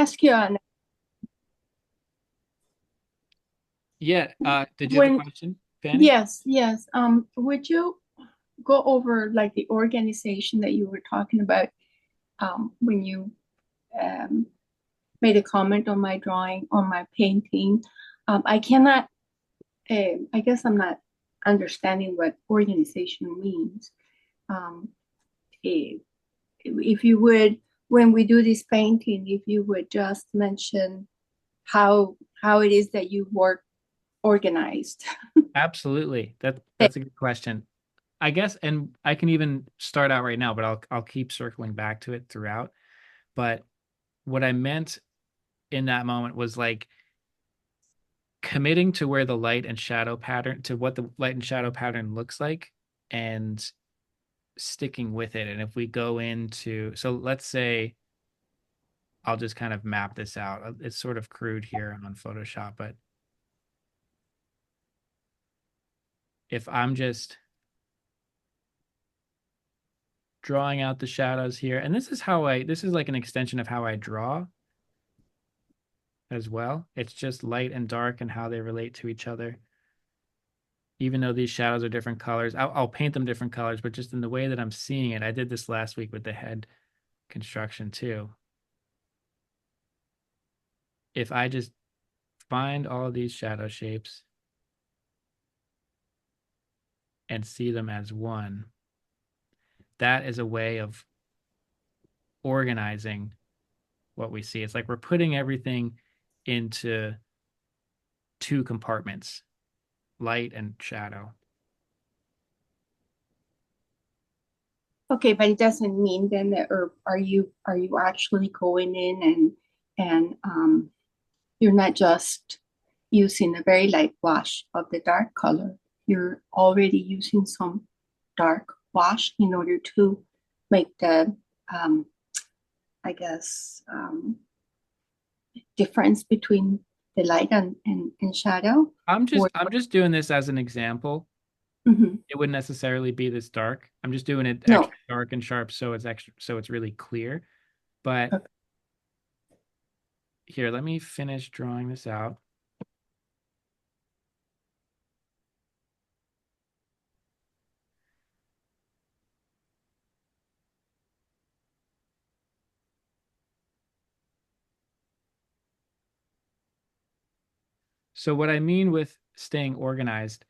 ask you Yeah, did you have a when, question, Fanny? yes, yes. Would you go over like the organization that you were talking about when you um, made a comment on my drawing, on my painting? I cannot, I guess I'm not understanding what organization means. Um, eh, if you would, when we do this painting, if you would just mention how it is that you work organized. Absolutely. That's a good question. I guess, and I can even start out right now, but I'll keep circling back to it throughout. But what I meant in that moment was like committing to where the light and shadow pattern, to what the light and shadow pattern looks like, and sticking with it. And if we go into, so let's say I'll just kind of map this out. It's sort of crude here on Photoshop, but if I'm just drawing out the shadows here, and this is like an extension of how I draw as well. It's just light and dark and how they relate to each other. Even though these shadows are different colors, I'll paint them different colors, but just in the way that I'm seeing it, I did this last week with the head construction too. If I just find all of these shadow shapes and see them as one, that is a way of organizing what we see. It's like we're putting everything into two compartments, light and shadow. Okay, but it doesn't mean then that, or are you actually going in and you're not just using a very light wash of the dark color. You're already using some dark wash in order to make the um, I guess difference between the light and shadow. Or I'm just doing this as an example. mhm. It wouldn't necessarily be this dark. I'm just doing it No. extra dark and sharp so it's extra so it's really clear. But Okay. here, let me finish drawing this out. So what I mean with staying organized,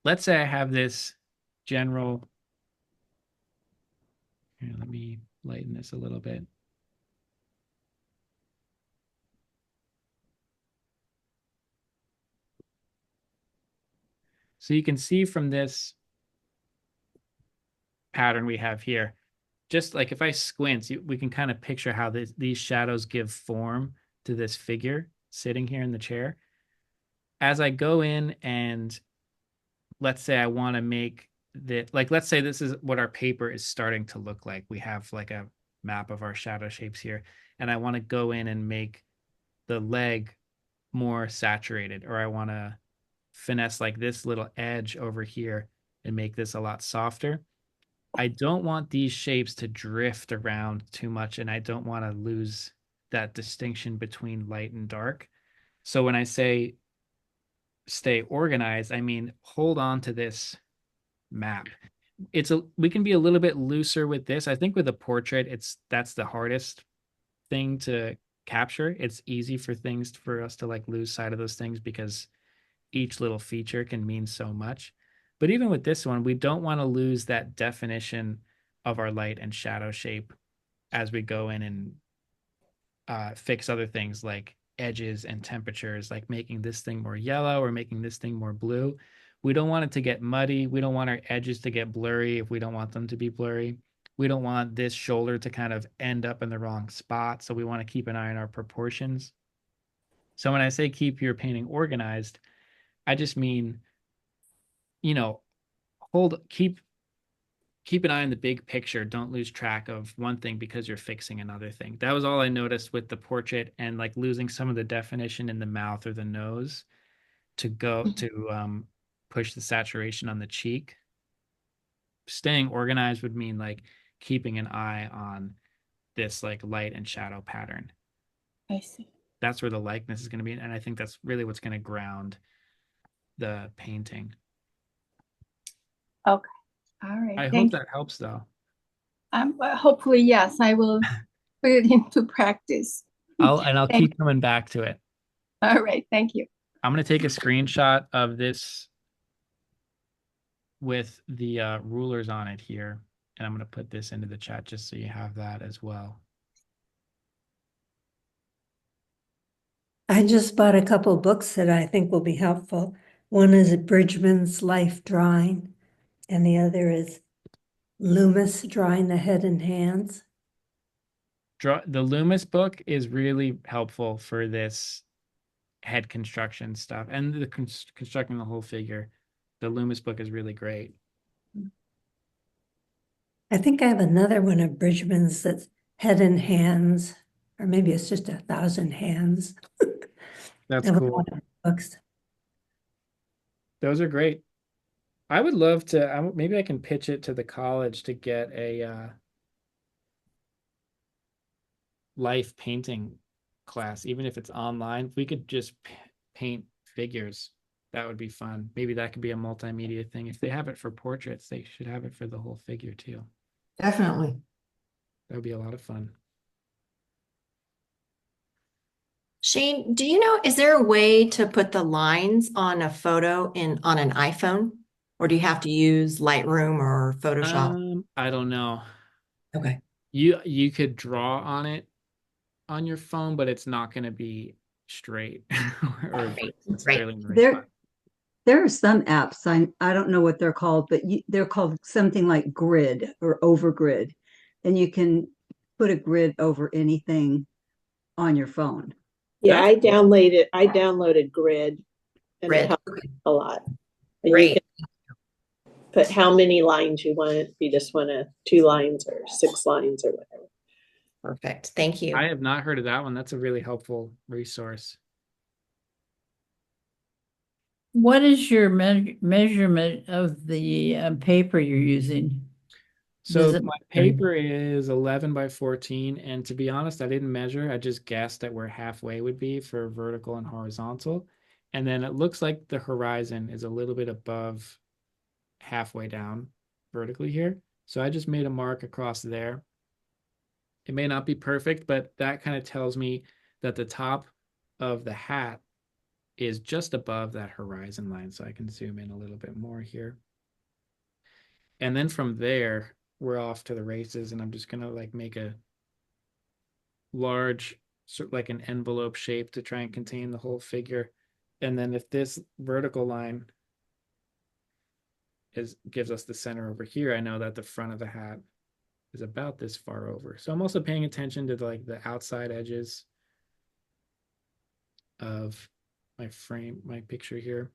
let's say I have this general, here, let me lighten this a little bit. So you can see from this pattern we have here, just like if I squint, we can kind of picture how these shadows give form to this figure sitting here in the chair. As I go in and let's say I want to make that, like, let's say this is what our paper is starting to look like. We have like a map of our shadow shapes here, and I want to go in and make the leg more saturated, or I want to finesse like this little edge over here and make this a lot softer. I don't want these shapes to drift around too much, and I don't want to lose that distinction between light and dark. So when I say stay organized, I mean hold on to this map. We can be a little bit looser with this. I think with a portrait, that's the hardest thing to capture. It's easy for things for us to like lose sight of those things because each little feature can mean so much. But even with this one, we don't want to lose that definition of our light and shadow shape as we go in and fix other things like edges and temperatures, like making this thing more yellow or making this thing more blue. We don't want it to get muddy. We don't want our edges to get blurry if we don't want them to be blurry. We don't want this shoulder to kind of end up in the wrong spot. So we want to keep an eye on our proportions. So when I say keep your painting organized, I just mean, you know, hold keep an eye on the big picture. Don't lose track of one thing because you're fixing another thing. That was all I noticed with the portrait and like losing some of the definition in the mouth or the nose to go to push the saturation on the cheek. Staying organized would mean like keeping an eye on this like light and shadow pattern. I see. That's where the likeness is going to be. And I think that's really what's going to ground the painting. Okay. All right. I hope Thank you. that helps though. Well, hopefully, yes, I will put it into practice. I'll Thank. keep coming back to it. All right. Thank you. I'm going to take a screenshot of this with the rulers on it here. And I'm going to put this into the chat just so you have that as well. I just bought a couple books that I think will be helpful. One is Bridgman's Life Drawing, and the other is Loomis Drawing the Head and Hands. The Loomis book is really helpful for this head construction stuff and the constructing the whole figure. The Loomis book is really great. I think I have another one of Bridgman's that's Head and Hands, or maybe it's just 1,000 Hands. That's I have cool. one of the books. Those are great. I would love to, maybe I can pitch it to the college to get a life painting class, even if it's online. If we could just paint figures, that would be fun. Maybe that could be a multimedia thing. If they have it for portraits, they should have it for the whole figure too. Definitely. That would be a lot of fun. Shane, do you know, is there a way to put the lines on a photo on an iPhone? Or do you have to use Lightroom or Photoshop? I don't know. Okay. You could draw on it on your phone, but it's not going to be straight or Right. necessarily in the right There, spot. there are some apps, I don't know what they're called, but they're called something like Grid or Overgrid. And you can put a grid over anything on your phone. Yeah, That's cool. I downloaded Grid and it Grid. helped Okay. a lot. And Great. you can put how many lines you want. If you just want 2 lines or 6 lines or whatever. Perfect. Thank you. I have not heard of that one. That's a really helpful resource. What is your measurement of the paper you're using? So Does it- my paper is 11 by 14. And to be honest, I didn't measure. I just guessed at where halfway would be for vertical and horizontal. And then it looks like the horizon is a little bit above halfway down vertically here. So I just made a mark across there. It may not be perfect, but that kind of tells me that the top of the hat is just above that horizon line. So I can zoom in a little bit more here. And then from there, we're off to the races, and I'm just gonna like make a large, sort of like an envelope shape to try and contain the whole figure. And then if this vertical line gives us the center over here, I know that the front of the hat is about this far over. So I'm also paying attention to like the outside edges of my frame, my picture here.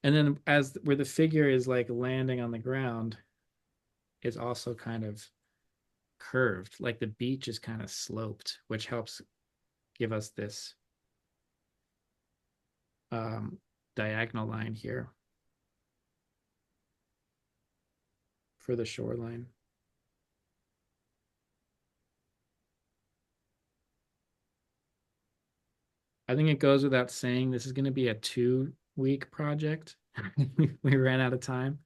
And then as where the figure is like landing on the ground is also kind of curved, like the beach is kind of sloped, which helps give us this diagonal line here for the shoreline. I think it goes without saying this is going to be a 2-week project. We ran out of time.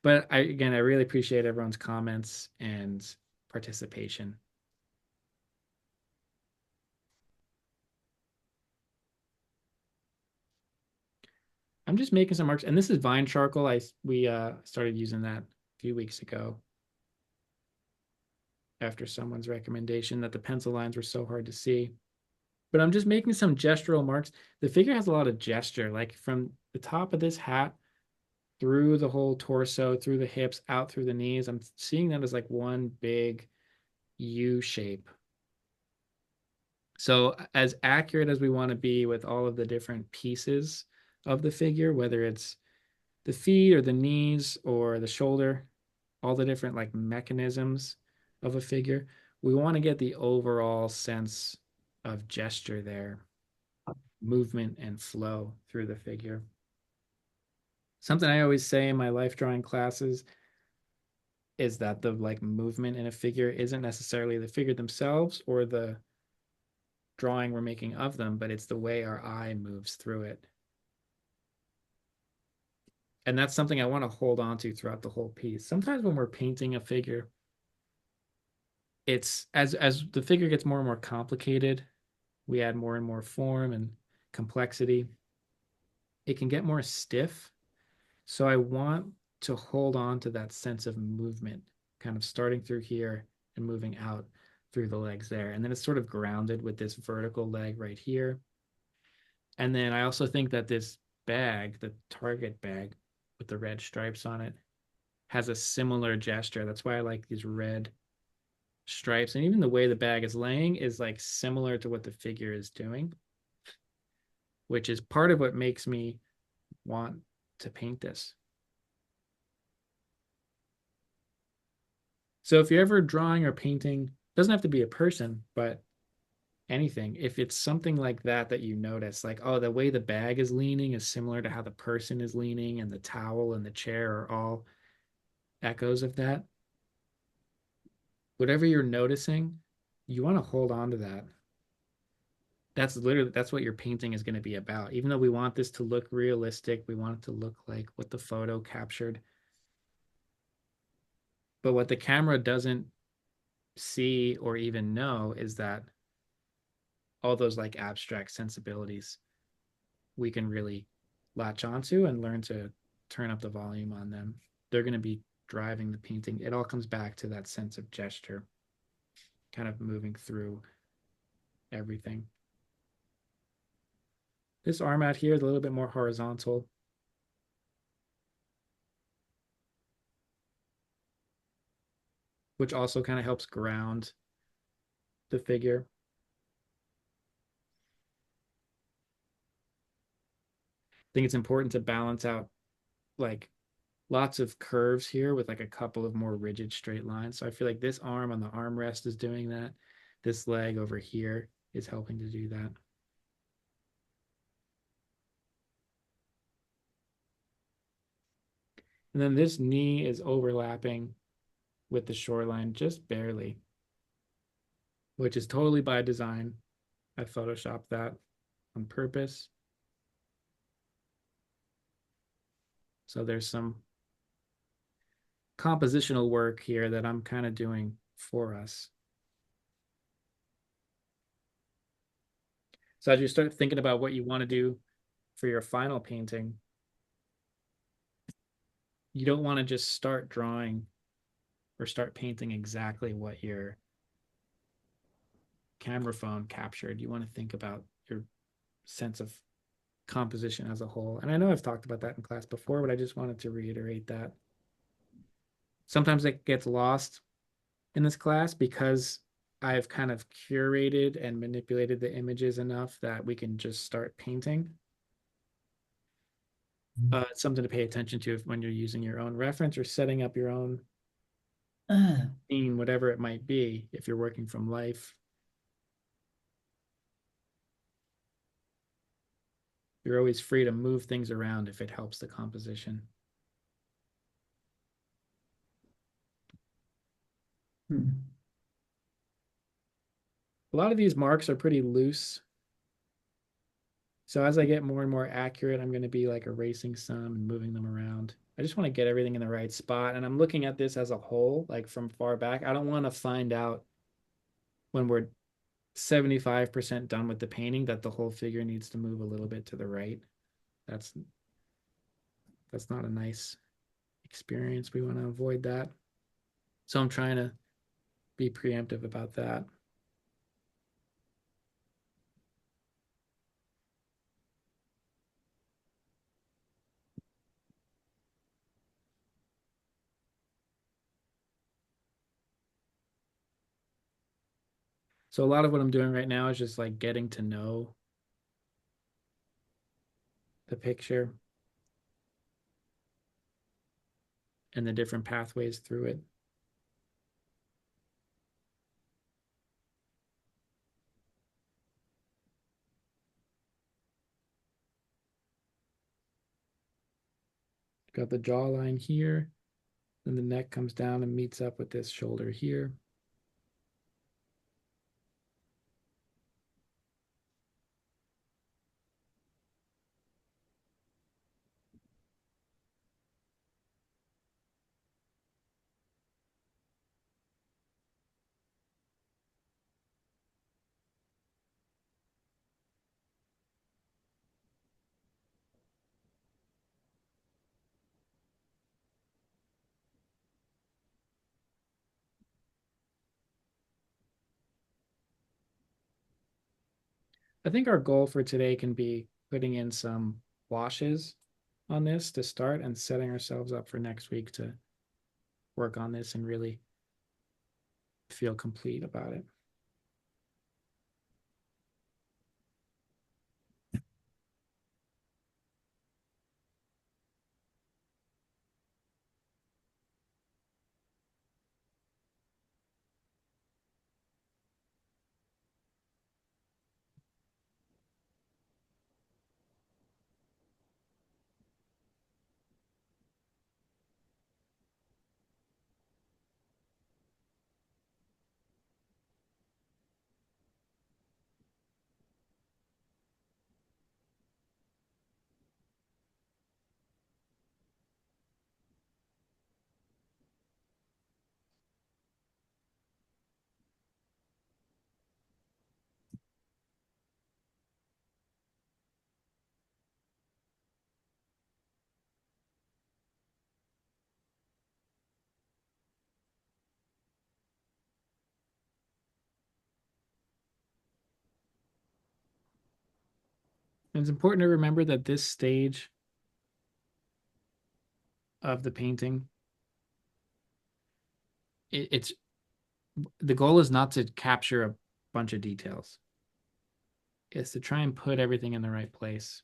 But I really appreciate everyone's comments and participation. I'm just making some marks, and this is Vine Charcoal. We started using that a few weeks ago after someone's recommendation that the pencil lines were so hard to see. But I'm just making some gestural marks. The figure has a lot of gesture, like from the top of this hat through the whole torso, through the hips, out through the knees. I'm seeing that as like one big U shape. So as accurate as we want to be with all of the different pieces of the figure, whether it's the feet or the knees or the shoulder, all the different like mechanisms of a figure, we want to get the overall sense of gesture there, movement and flow through the figure. Something I always say in my life drawing classes is that the like movement in a figure isn't necessarily the figure themselves or the drawing we're making of them, but it's the way our eye moves through it. And that's something I want to hold on to throughout the whole piece. Sometimes when we're painting a figure, it's as the figure gets more and more complicated, we add more and more form and complexity. It can get more stiff. So I want to hold on to that sense of movement, kind of starting through here and moving out through the legs there. And then it's sort of grounded with this vertical leg right here. And then I also think that this bag, the Target bag with the red stripes on it, has a similar gesture. That's why I like these red stripes. And even the way the bag is laying is like similar to what the figure is doing, which is part of what makes me want to paint this. So if you're ever drawing or painting, doesn't have to be a person, but anything, if it's something like that that you notice, like, oh, the way the bag is leaning is similar to how the person is leaning, and the towel and the chair are all echoes of that. Whatever you're noticing, you want to hold on to that. That's what your painting is going to be about. Even though we want this to look realistic, we want it to look like what the photo captured. But what the camera doesn't see or even know is that all those like abstract sensibilities we can really latch onto and learn to turn up the volume on them. They're going to be driving the painting. It all comes back to that sense of gesture, kind of moving through everything. This arm out here is a little bit more horizontal. Which also kind of helps ground the figure. I think it's important to balance out like lots of curves here with like a couple of more rigid straight lines. So I feel like this arm on the armrest is doing that. This leg over here is helping to do that. And then this knee is overlapping with the shoreline just barely, which is totally by design. I photoshopped that on purpose. So there's some compositional work here that I'm kind of doing for us. So as you start thinking about what you want to do for your final painting, you don't want to just start drawing or start painting exactly what your camera phone captured. You want to think about your sense of composition as a whole. And I know I've talked about that in class before, but I just wanted to reiterate that. Sometimes it gets lost in this class because I've kind of curated and manipulated the images enough that we can just start painting. It's something to pay attention to when you're using your own reference or setting up your own scene, whatever it might be, if you're working from life. You're always free to move things around if it helps the composition. A lot of these marks are pretty loose. So as I get more and more accurate, I'm going to be like erasing some and moving them around. I just want to get everything in the right spot. And I'm looking at this as a whole, like from far back. I don't want to find out when we're 75% done with the painting that the whole figure needs to move a little bit to the right. That's not a nice experience. We want to avoid that. So I'm trying to be preemptive about that. So a lot of what I'm doing right now is just like getting to know the picture and the different pathways through it. Got the jawline here, then the neck comes down and meets up with this shoulder here. I think our goal for today can be putting in some washes on this to start and setting ourselves up for next week to work on this and really feel complete about it. And it's important to remember that this stage of the painting, it's the goal is not to capture a bunch of details. It's to try and put everything in the right place.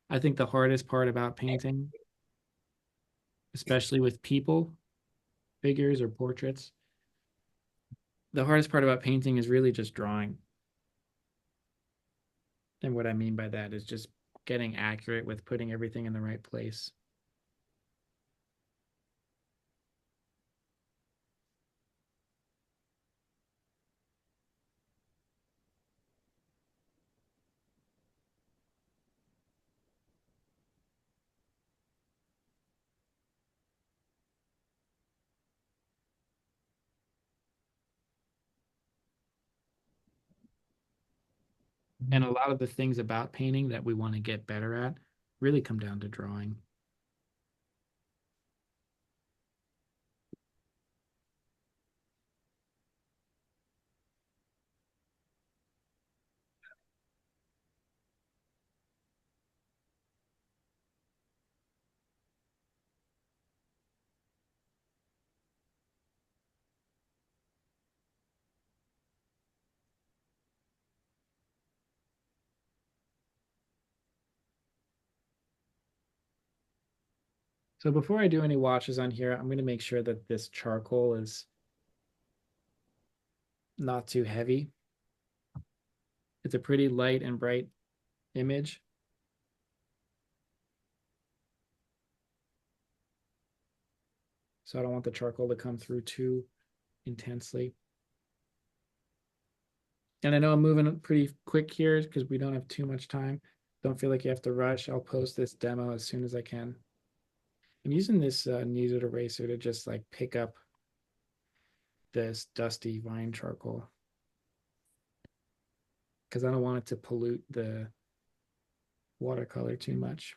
I think the hardest part about painting, especially with people, figures, or portraits, the hardest part about painting is really just drawing. And what I mean by that is just getting accurate with putting everything in the right place. And a lot of the things about painting that we want to get better at really come down to drawing. So before I do any washes on here, I'm going to make sure that this charcoal is not too heavy. It's a pretty light and bright image. So I don't want the charcoal to come through too intensely. And I know I'm moving pretty quick here because we don't have too much time. Don't feel like you have to rush. I'll post this demo as soon as I can. I'm using this kneaded eraser to just like pick up this dusty vine charcoal because I don't want it to pollute the watercolor too much.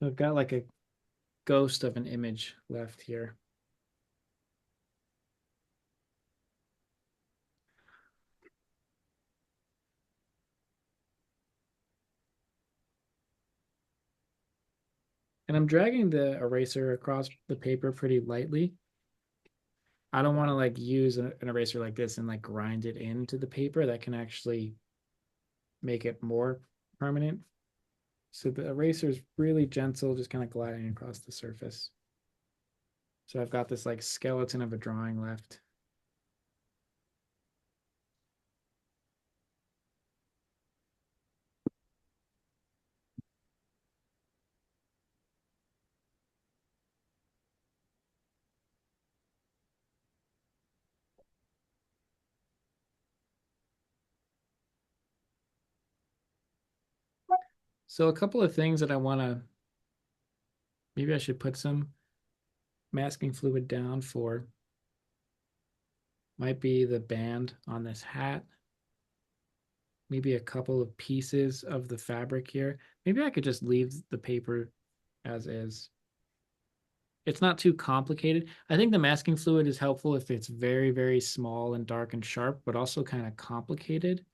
I've got like a ghost of an image left here. And I'm dragging the eraser across the paper pretty lightly. I don't want to like use an eraser like this and like grind it into the paper. That can actually make it more permanent. So the eraser is really gentle, just kind of gliding across the surface. So I've got this like skeleton of a drawing left. So a couple of things that I want to, maybe I should put some masking fluid down for, might be the band on this hat. Maybe a couple of pieces of the fabric here. Maybe I could just leave the paper as is. It's not too complicated. I think the masking fluid is helpful if it's very, very small and dark and sharp, but also kind of complicated.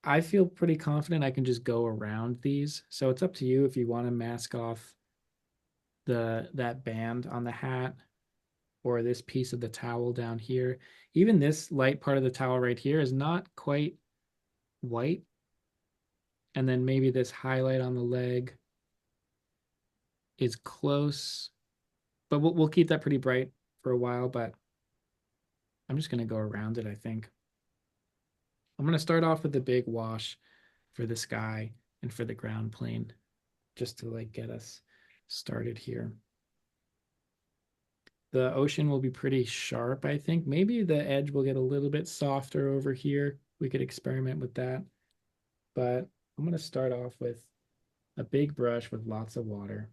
I feel pretty confident I can just go around these. So it's up to you if you want to mask off that band on the hat or this piece of the towel down here. Even this light part of the towel right here is not quite white. And then maybe this highlight on the leg is close, but we'll keep that pretty bright for a while, but I'm just going to go around it, I think. I'm going to start off with the big wash for the sky and for the ground plane, just to like get us started here. The ocean will be pretty sharp, I think. Maybe the edge will get a little bit softer over here. We could experiment with that. But I'm going to start off with a big brush with lots of water.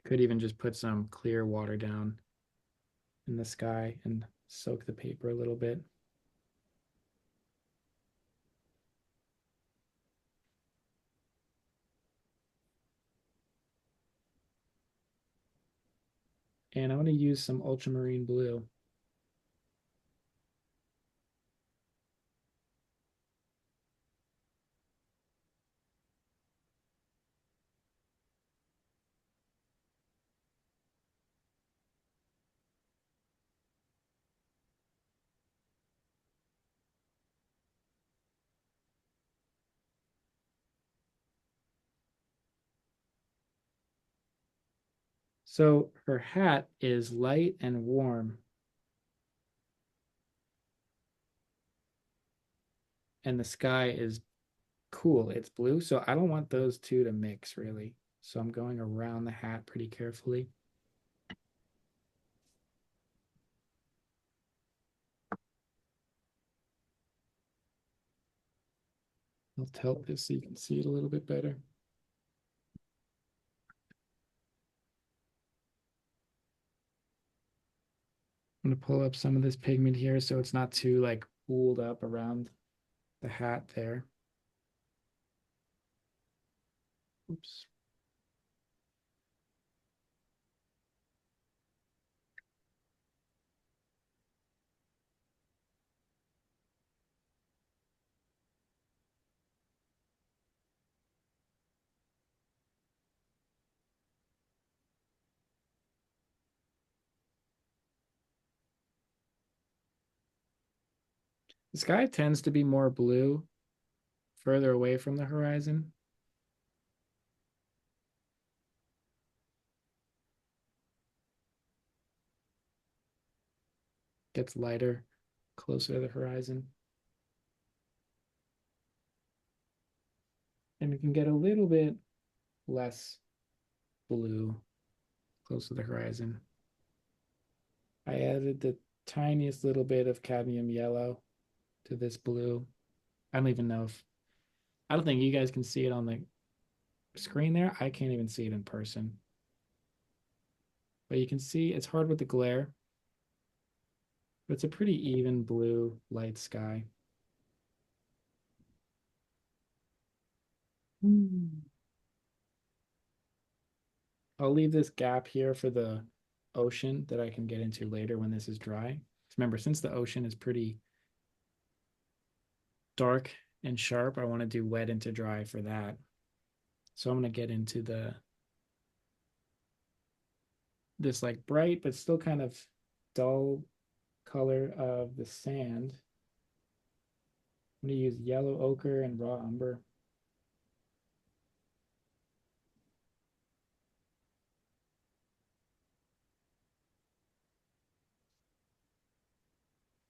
I could even just put some clear water down in the sky and soak the paper a little bit. And I'm going to use some ultramarine blue. So her hat is light and warm. And the sky is cool. It's blue. So I don't want those two to mix really. So I'm going around the hat pretty carefully. I'll tilt this so you can see it a little bit better. I'm going to pull up some of this pigment here so it's not too like pooled up around the hat there. Oops. The sky tends to be more blue further away from the horizon. Gets lighter closer to the horizon. And we can get a little bit less blue close to the horizon. I added the tiniest little bit of cadmium yellow to this blue. I don't even know if, I don't think you guys can see it on the screen there. I can't even see it in person. But you can see it's hard with the glare. But it's a pretty even blue light sky. I'll leave this gap here for the ocean that I can get into later when this is dry. Remember, since the ocean is pretty dark and sharp, I want to do wet into dry for that. So I'm going to get into this like bright but still kind of dull color of the sand. I'm going to use yellow ochre and raw umber.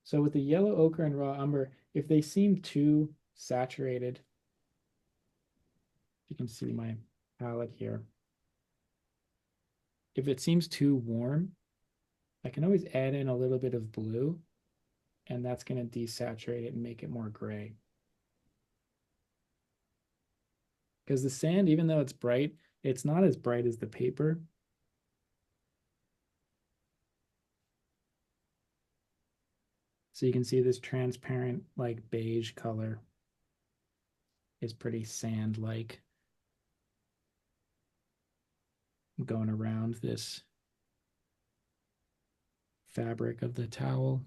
So with the yellow ochre and raw umber, if they seem too saturated, you can see my palette here. If it seems too warm, I can always add in a little bit of blue, and that's going to desaturate it and make it more gray. Because the sand, even though it's bright, it's not as bright as the paper. So you can see this transparent, like beige color is pretty sand-like. Going around this fabric of the towel.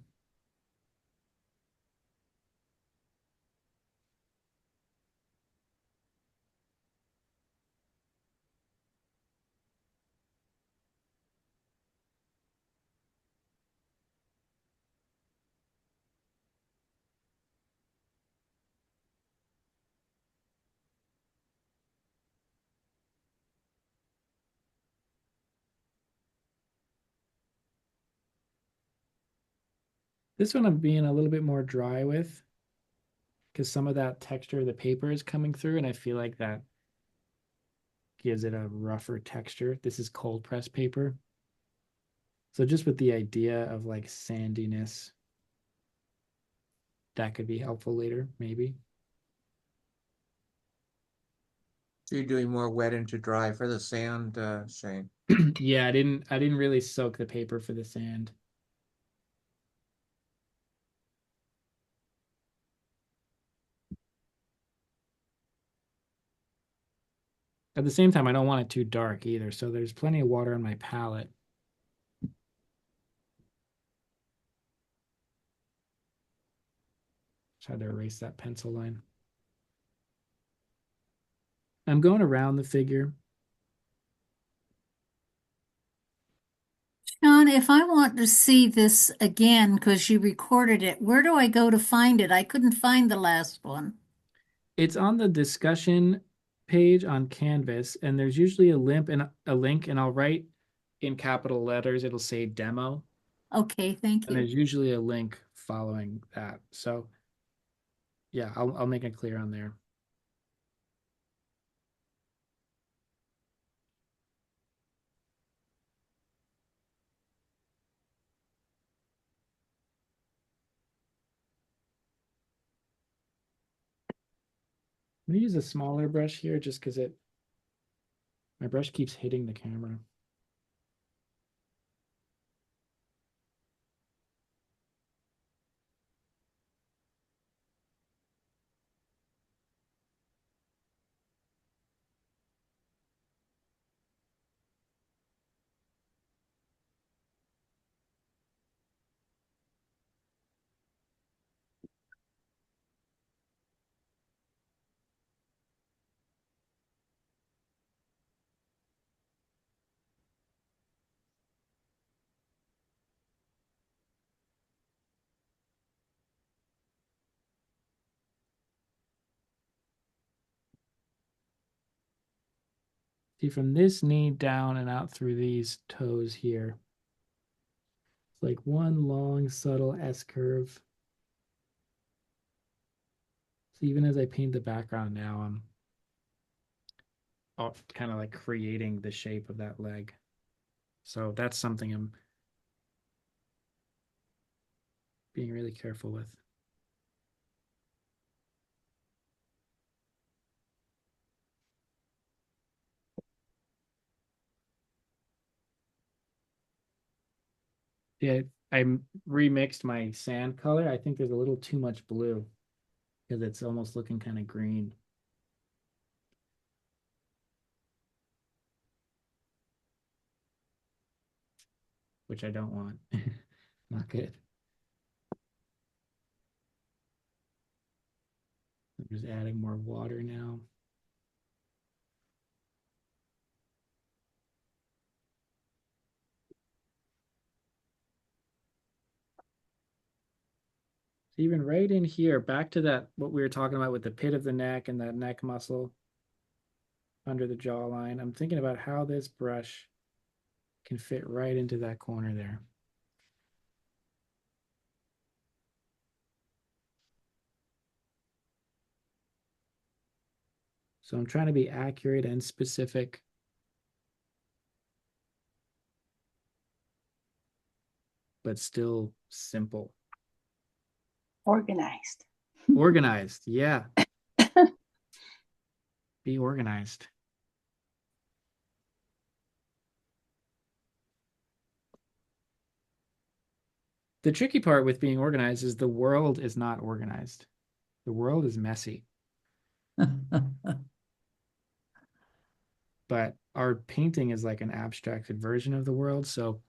This one I'm being a little bit more dry with because some of that texture of the paper is coming through, and I feel like that gives it a rougher texture. This is cold press paper. So just with the idea of like sandiness, that could be helpful later, maybe. So you're doing more wet into dry for the sand, Shane? Yeah, I didn't really soak the paper for the sand. At the same time, I don't want it too dark either, so there's plenty of water on my palette. Try to erase that pencil line. I'm going around the figure. Sean, if I want to see this again because you recorded it, where do I go to find it? I couldn't find the last one. It's on the discussion page on Canvas, and there's usually a link and I'll write in capital letters, it'll say demo, Okay, thank and you. there's usually a link following that. So yeah, I'll make it clear on there. I'm gonna use a smaller brush here just because my brush keeps hitting the camera. See, from this knee down and out through these toes here, it's like one long, subtle S curve. So even as I paint the background now, I'm kind of like creating the shape of that leg. So that's something I'm being really careful with. Yeah, I remixed my sand color. I think there's a little too much blue because it's almost looking kind of green. Which I don't want. Not good. I'm just adding more water now. Even right in here, back to that, what we were talking about with the pit of the neck and that neck muscle under the jawline. I'm thinking about how this brush can fit right into that corner there. So I'm trying to be accurate and specific. But still simple. Organized. Organized, yeah. Be organized. The tricky part with being organized is the world is not organized. The world is messy. But our painting is like an abstracted version of the world. So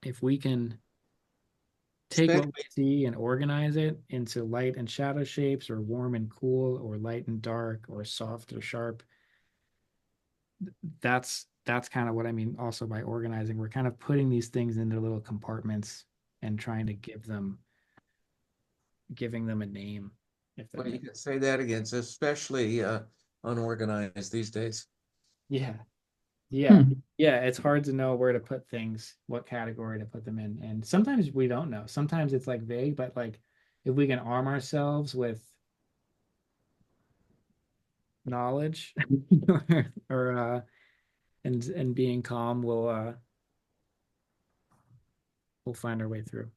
if we can take what we see and organize it into light and shadow shapes, or warm and cool, or light and dark, or soft or sharp, that's kind of what I mean also by organizing. We're kind of putting these things into little compartments and trying to giving them a name. If that Well, you makes can say that again. It's especially unorganized these days. Yeah. Yeah. Yeah. It's hard to know where to put things, what category to put them in. And sometimes we don't know. Sometimes it's like vague, but like if we can arm ourselves with knowledge or and being calm, we'll find our way through.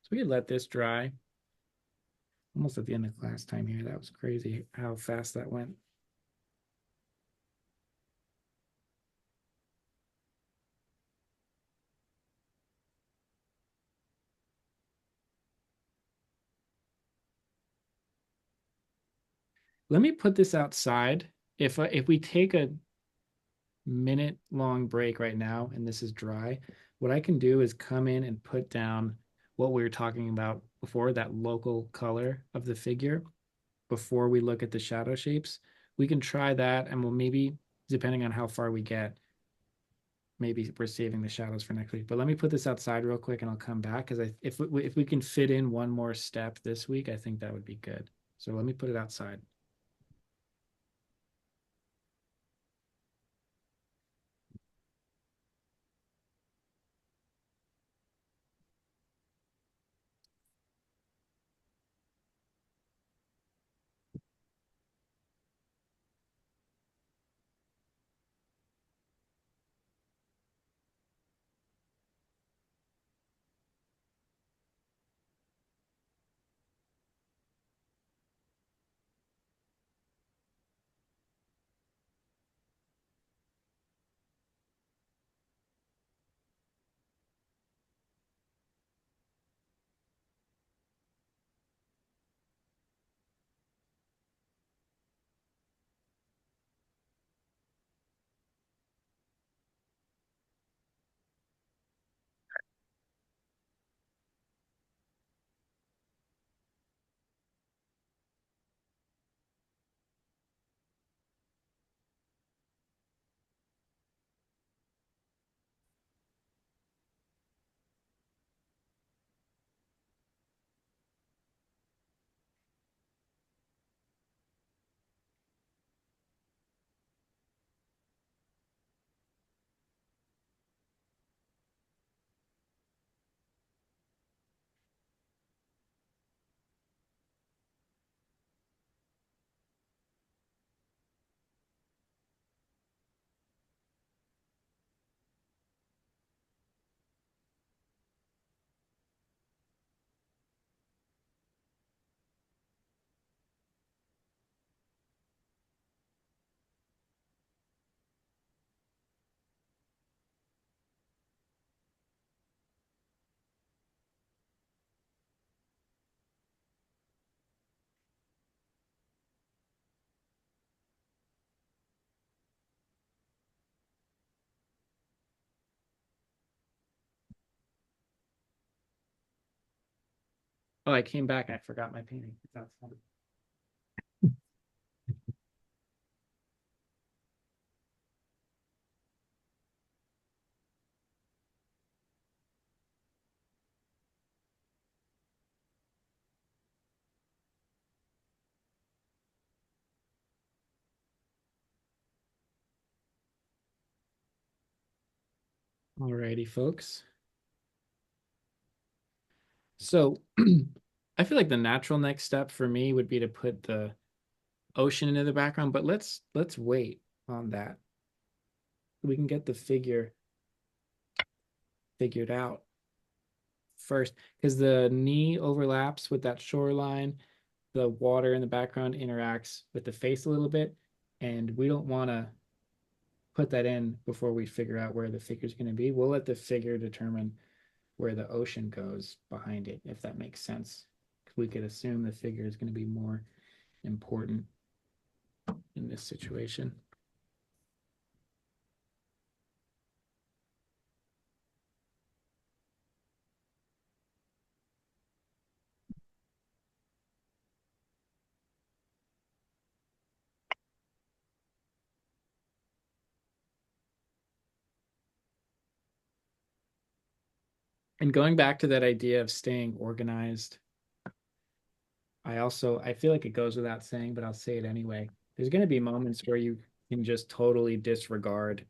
So we could let this dry. Almost at the end of class time here. That was crazy how fast that went. Let me put this outside. If we take a minute long break right now and this is dry, what I can do is come in and put down what we were talking about before, that local color of the figure, before we look at the shadow shapes. We can try that, and we'll maybe, depending on how far we get, maybe we're saving the shadows for next week. But let me put this outside real quick and I'll come back, because if we can fit in one more step this week, I think that would be good. So let me put it outside. Oh, I came back and I forgot my painting. That's funny. Alrighty, folks. So I feel like the natural next step for me would be to put the ocean into the background, but let's wait on that. We can get the figure figured out first because the knee overlaps with that shoreline. The water in the background interacts with the face a little bit, and we don't want to put that in before we figure out where the figure is going to be. We'll let the figure determine where the ocean goes behind it, if that makes sense. We could assume the figure is going to be more important in this situation. And going back to that idea of staying organized, I feel like it goes without saying, but I'll say it anyway. There's going to be moments where you can just totally disregard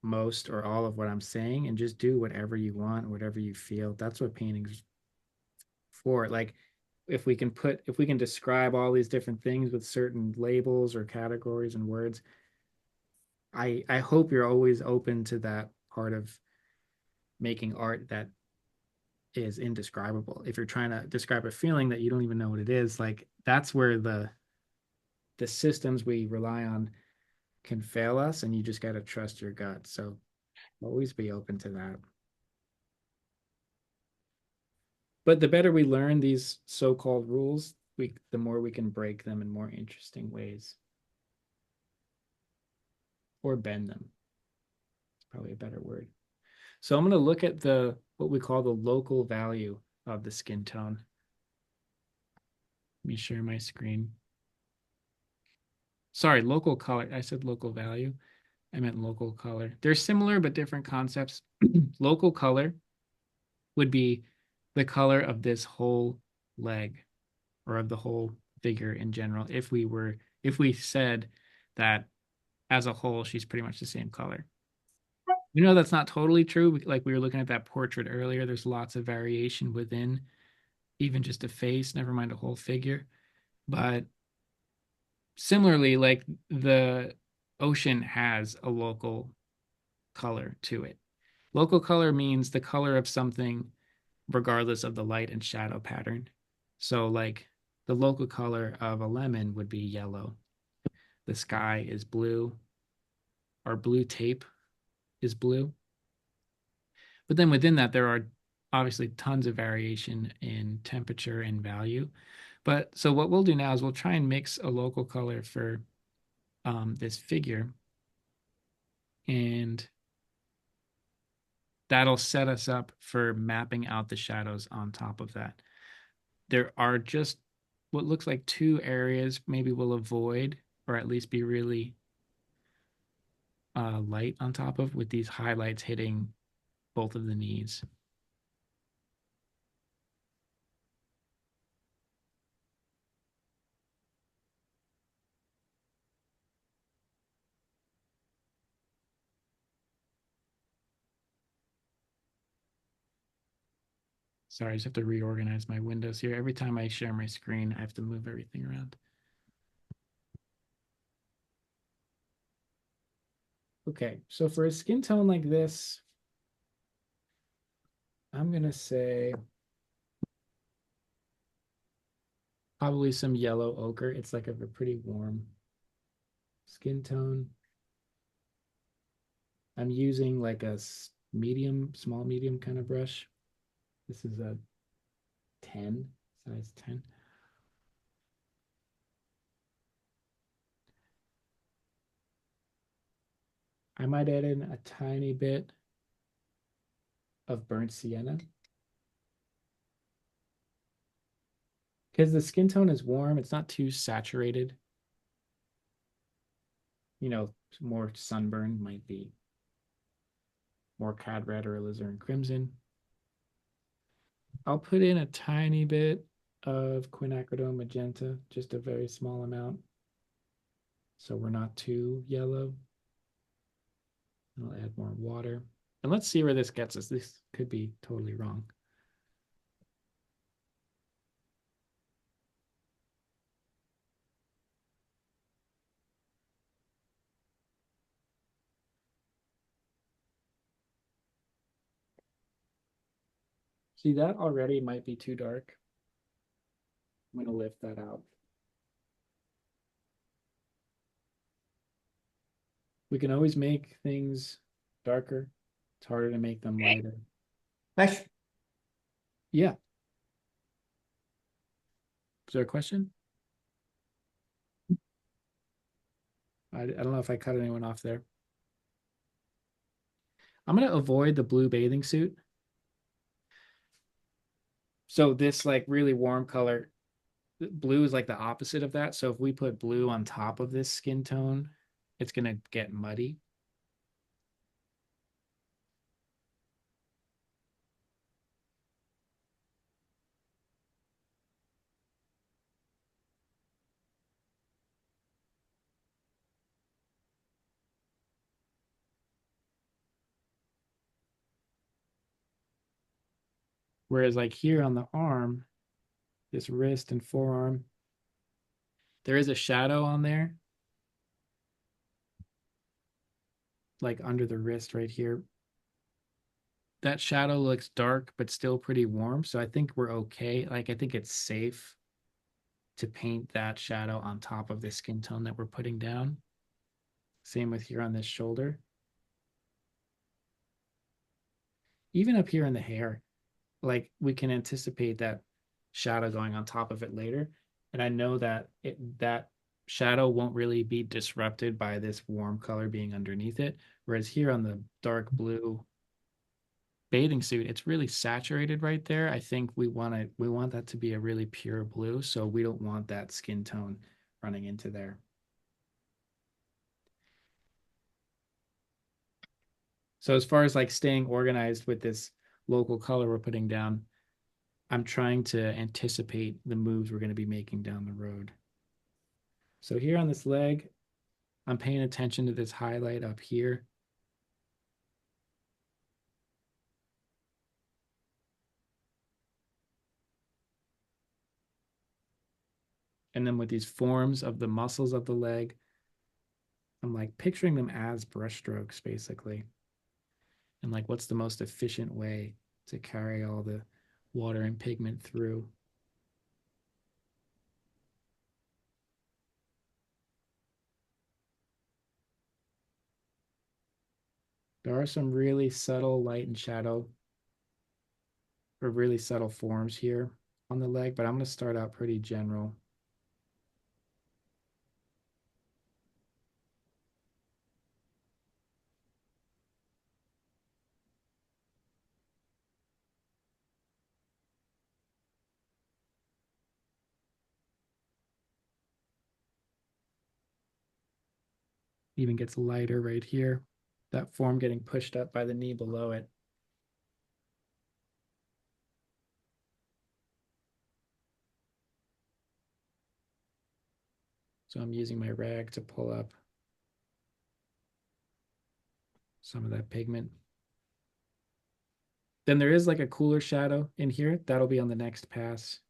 most or all of what I'm saying and just do whatever you want, whatever you feel. That's what painting's for. Like if we can describe all these different things with certain labels or categories and words, I hope you're always open to that part of making art that is indescribable. If you're trying to describe a feeling that you don't even know what it is, like that's where the systems we rely on can fail us, and you just got to trust your gut. So always be open to that. But the better we learn these so-called rules, the more we can break them in more interesting ways. Or bend them. It's probably a better word. So I'm going to look at what we call the local value of the skin tone. Let me share my screen. Sorry, local color. I said local value. I meant local color. They're similar but different concepts. Local color would be the color of this whole leg or of the whole figure in general. If we said that as a whole, she's pretty much the same color. You know, that's not totally true. Like we were looking at that portrait earlier, there's lots of variation within even just a face, never mind a whole figure. But similarly, like the ocean has a local color to it. Local color means the color of something regardless of the light and shadow pattern. So like the local color of a lemon would be yellow. The sky is blue. Our blue tape is blue. But then within that, there are obviously tons of variation in temperature and value. But so what we'll do now is we'll try and mix a local color for this figure. And that'll set us up for mapping out the shadows on top of that. There are just what looks like two areas maybe we'll avoid or at least be really light on top of with these highlights hitting both of the knees. Sorry, I just have to reorganize my windows here. Every time I share my screen, I have to move everything around. Okay, so for a skin tone like this, I'm gonna say probably some yellow ochre. It's like a pretty warm skin tone. I'm using like a small medium kind of brush. This is a 10, size 10. I might add in a tiny bit of burnt sienna. because the skin tone is warm, it's not too saturated. You know, more sunburn might be more cad red or alizarin crimson. I'll put in a tiny bit of quinacridone magenta, just a very small amount, so we're not too yellow. I'll add more water. And let's see where this gets us. This could be totally wrong. See, that already might be too dark. I'm going to lift that out. We can always make things darker. It's harder to make them lighter. Nice. Yeah. Is there a question? I don't know if I cut anyone off there. I'm going to avoid the blue bathing suit. So this like really warm color, blue is like the opposite of that. So if we put blue on top of this skin tone, it's going to get muddy. Whereas like here on the arm, this wrist and forearm, there is a shadow on there. Like under the wrist right here. That shadow looks dark, but still pretty warm. So I think we're okay. Like I think it's safe to paint that shadow on top of the skin tone that we're putting down. Same with here on this shoulder. Even up here in the hair, like we can anticipate that shadow going on top of it later. And I know that that shadow won't really be disrupted by this warm color being underneath it. Whereas here on the dark blue bathing suit, it's really saturated right there. I think we want that to be a really pure blue, so we don't want that skin tone running into there. So as far as like staying organized with this local color we're putting down, I'm trying to anticipate the moves we're going to be making down the road. So here on this leg, I'm paying attention to this highlight up here. And then with these forms of the muscles of the leg, I'm like picturing them as brushstrokes basically. And like, what's the most efficient way to carry all the water and pigment through? There are some really subtle light and shadow or really subtle forms here on the leg, but I'm going to start out pretty general. Even gets lighter right here. That form getting pushed up by the knee below it. So I'm using my rag to pull up some of that pigment. Then there is like a cooler shadow in here. That'll be on the next pass.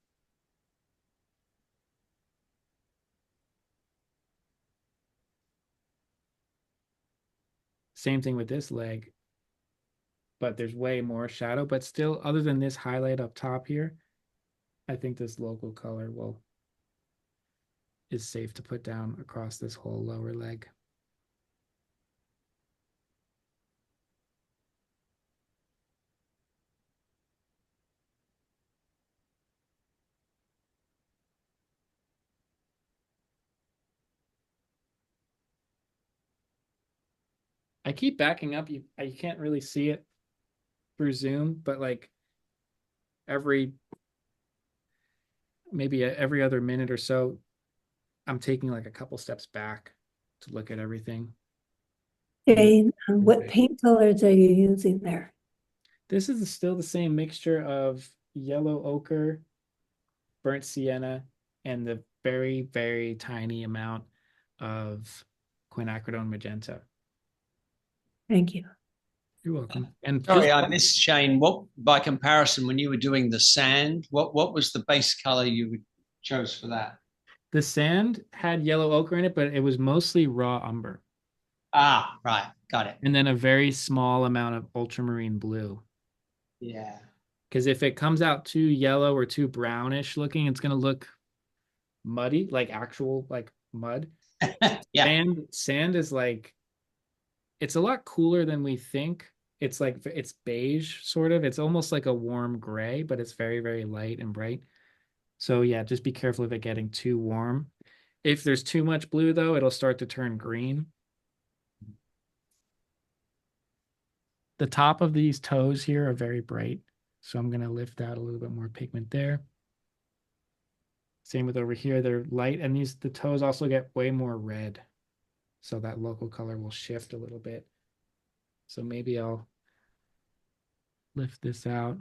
Same thing with this leg, but there's way more shadow. But still, other than this highlight up top here, I think this local color is safe to put down across this whole lower leg. I keep backing up. You can't really see it through Zoom, but like every maybe every other minute or so, I'm taking like a couple steps back to look at everything. Jane, what Okay. paint colors are you using there? This is still the same mixture of yellow ochre, burnt sienna, and the very, very tiny amount of quinacridone magenta. Thank you. You're welcome. And Sorry, just I missed Shane. What, by comparison, when you were doing the sand, what was the base color you chose for that? the sand had yellow ochre in it, but it was mostly raw umber. Ah, right, got it. And then a very small amount of ultramarine blue. Yeah. Because if it comes out too yellow or too brownish looking, it's going to look muddy, like actual like mud. Yeah. Sand is like, it's a lot cooler than we think. It's like, it's beige sort of. It's almost like a warm gray, but it's very, very light and bright. So yeah, just be careful of it getting too warm. If there's too much blue though, it'll start to turn green. The top of these toes here are very bright. So I'm going to lift out a little bit more pigment there. Same with over here, they're light, and the toes also get way more red. So that local color will shift a little bit. So maybe I'll lift this out.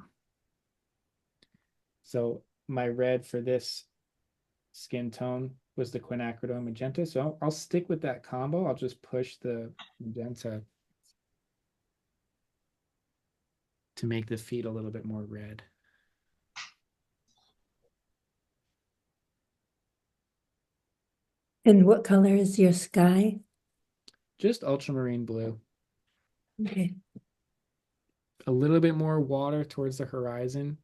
So my red for this skin tone was the quinacridone magenta. So I'll stick with that combo. I'll just push the magenta to make the feet a little bit more red. And what color is your sky? Just ultramarine blue. Okay. A little bit more water towards the horizon,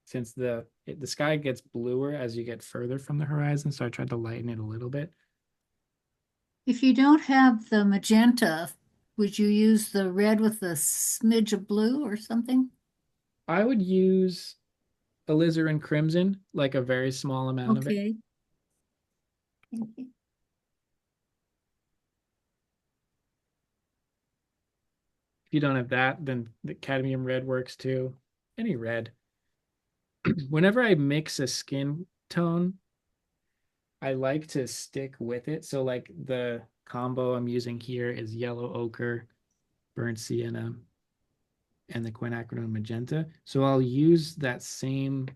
since the sky gets bluer as you get further from the horizon. So I tried to lighten it a little bit. If you don't have the magenta, would you use the red with a smidge of blue or something? I would use alizarin crimson, like a very small amount of it. Okay. Thank you. If you don't have that, then the cadmium red works too. Any red. Whenever I mix a skin tone, I like to stick with it. So like the combo I'm using here is yellow ochre, burnt sienna, and the quinacridone magenta. So I'll use that same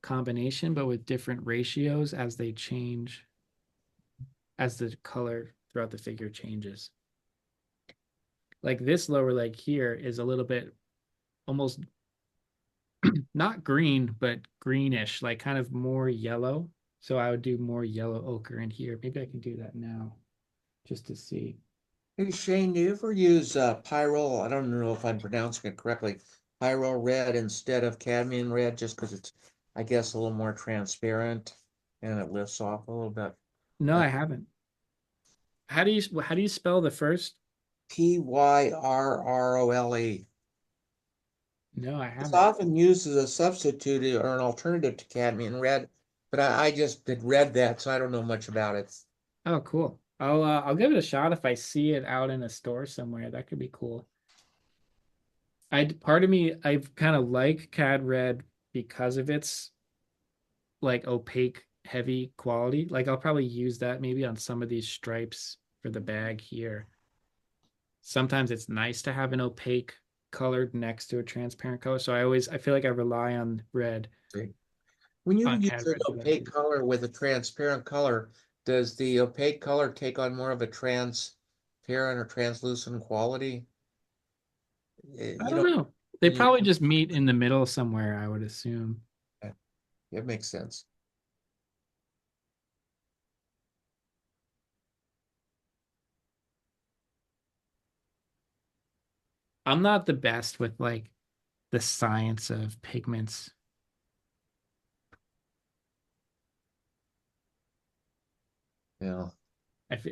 combination, but with different ratios as they change, as the color throughout the figure changes. Like this lower leg here is a little bit almost not green, but greenish, like kind of more yellow. So I would do more yellow ochre in here. Maybe I can do that now just to see. Hey Shane, do you ever use pyrrole? I don't know if I'm pronouncing it correctly. Pyrrole red instead of cadmium red, just because it's, I guess, a little more transparent and it lifts off a little bit. No, I haven't. How do you spell the first? Pyrrole. No, I It's haven't. often used as a substitute or an alternative to cadmium red, but I just had read that, so I don't know much about it. Oh, cool. I'll give it a shot if I see it out in a store somewhere. That could be cool. Part of me, I kind of like Cad Red because of its like opaque, heavy quality. Like I'll probably use that maybe on some of these stripes for the bag here. Sometimes it's nice to have an opaque color next to a transparent color. So I feel like I rely on red. When you On use Cad an Red for that opaque too. color with a transparent color, does the opaque color take on more of a transparent or translucent quality? I don't know. They probably just meet in the middle somewhere, I would assume. It makes sense. I'm not the best with like the science of pigments. Yeah.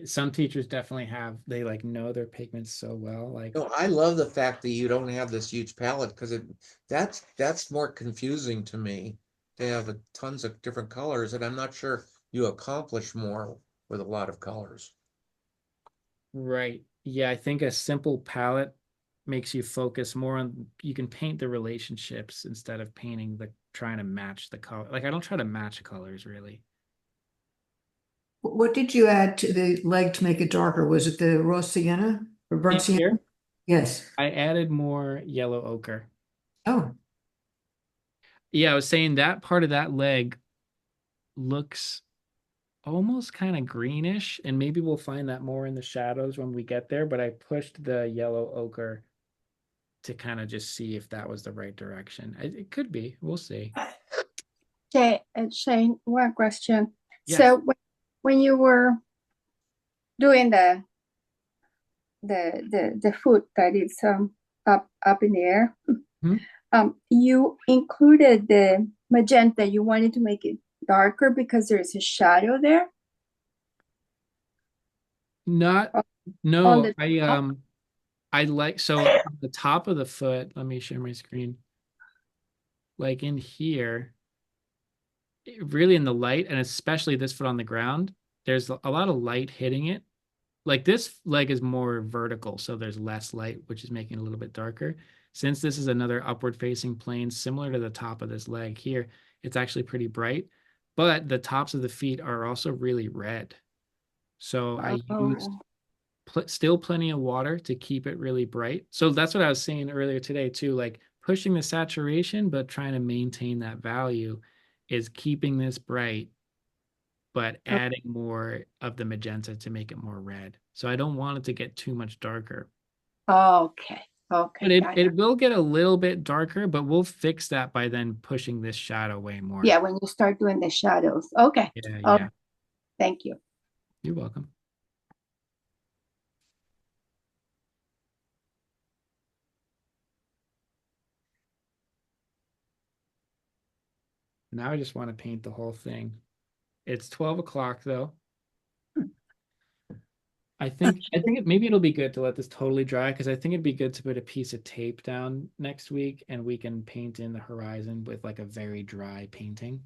Some teachers definitely they like know their pigments so well. Like, No, I love the fact that you don't have this huge palette because that's more confusing to me to have tons of different colors, and I'm not sure you accomplish more with a lot of colors. right. Yeah, I think a simple palette makes you focus more on, you can paint the relationships instead of painting the trying to match the color. Like I don't try to match colors really. What did you add to the leg to make it darker? Was it the raw sienna or burnt In sienna? here, Yes. I added more yellow ochre. Oh, Yeah, I was saying that part of that leg looks almost kind of greenish, and maybe we'll find that more in the shadows when we get there, but I pushed the yellow ochre to kind of just see if that was the right direction. It could be. We'll see. Okay, Shane, one question. Yes. So when you were doing the foot that is up in the air, Hmm? you included the magenta. You wanted to make it darker because there's a shadow there. Not, On no, the top? I like, so on the top of the foot, let me share my screen. Like in here, really in the light, and especially this foot on the ground, there's a lot of light hitting it. Like this leg is more vertical, so there's less light, which is making it a little bit darker. Since this is another upward facing plane, similar to the top of this leg here, it's actually pretty bright, but the tops of the feet are also really red. So I used still plenty of water to keep it really bright. So that's what I was saying earlier today too, like pushing the saturation, but trying to maintain that value is keeping this bright, but adding more of the magenta to make it more red. So I don't want it to get too much darker. Okay. But Okay. Got it. it will get a little bit darker, but we'll fix that by then pushing this shadow way more. Yeah, when you start doing the shadows. Okay. Yeah, Oh, yeah. thank you. You're welcome. Now I just want to paint the whole thing. It's 12 o'clock though. I think maybe it'll be good to let this totally dry, because I think it'd be good to put a piece of tape down next week and we can paint in the horizon with like a very dry painting.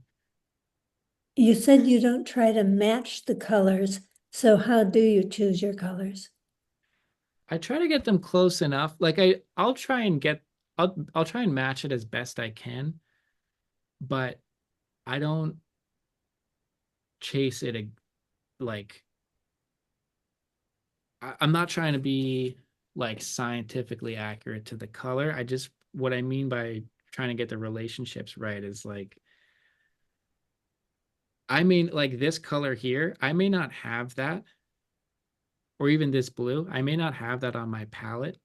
You said you don't try to match the colors, so how do you choose your colors? I try to get them close enough. Like I'll try and I'll try and match it as best I can, but I don't chase it like I'm not trying to be like scientifically accurate to the color. I just, what I mean by trying to get the relationships right is like, I mean, like this color here, I may not have that, or even this blue, I may not have that on my palette,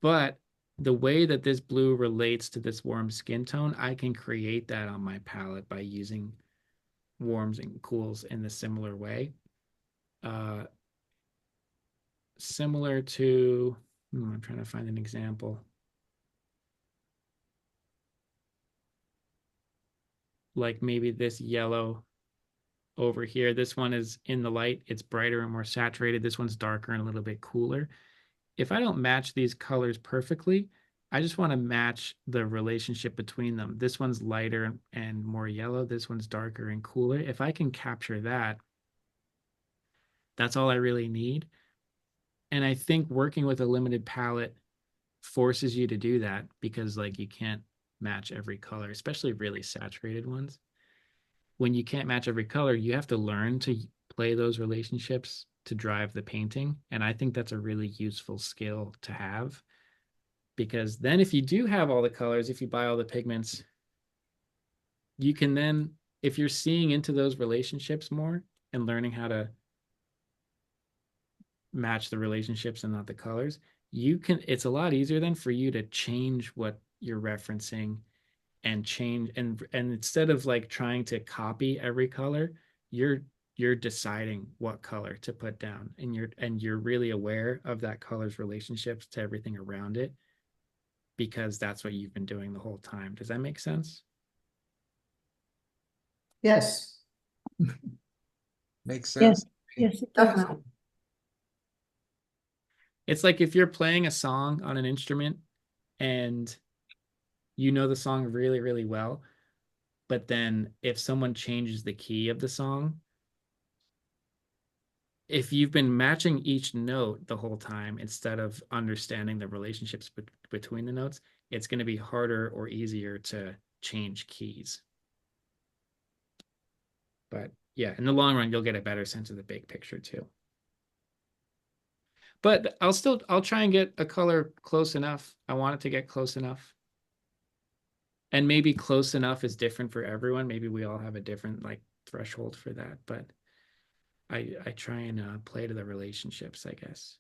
but the way that this blue relates to this warm skin tone, I can create that on my palette by using warms and cools in a similar way. Similar to, I'm trying to find an example. Like maybe this yellow over here. This one is in the light, it's brighter and more saturated. This one's darker and a little bit cooler. If I don't match these colors perfectly, I just want to match the relationship between them. This one's lighter and more yellow. This one's darker and cooler. If I can capture that, that's all I really need. And I think working with a limited palette forces you to do that, because like you can't match every color, especially really saturated ones. When you can't match every color, you have to learn to play those relationships to drive the painting. And I think that's a really useful skill to have, because then if you do have all the colors, if you buy all the pigments, you can then, if you're seeing into those relationships more and learning how to match the relationships and not the colors, you can, it's a lot easier then for you to change what you're referencing and change, and instead of like trying to copy every color, you're deciding what color to put down, and you're really aware of that color's relationships to everything around it, because that's what you've been doing the whole time. Does that make sense? yes. Makes sense. Yes, it does. Definitely. It's like if you're playing a song on an instrument and you know the song really, really well, but then if someone changes the key of the song, if you've been matching each note the whole time instead of understanding the relationships between the notes, it's going to be harder or easier to change keys. But yeah, in the long run, you'll get a better sense of the big picture too. But I'll try and get a color close enough. I want it to get close enough. And maybe close enough is different for everyone. Maybe we all have a different like threshold for that, but I try and play to the relationships, I guess.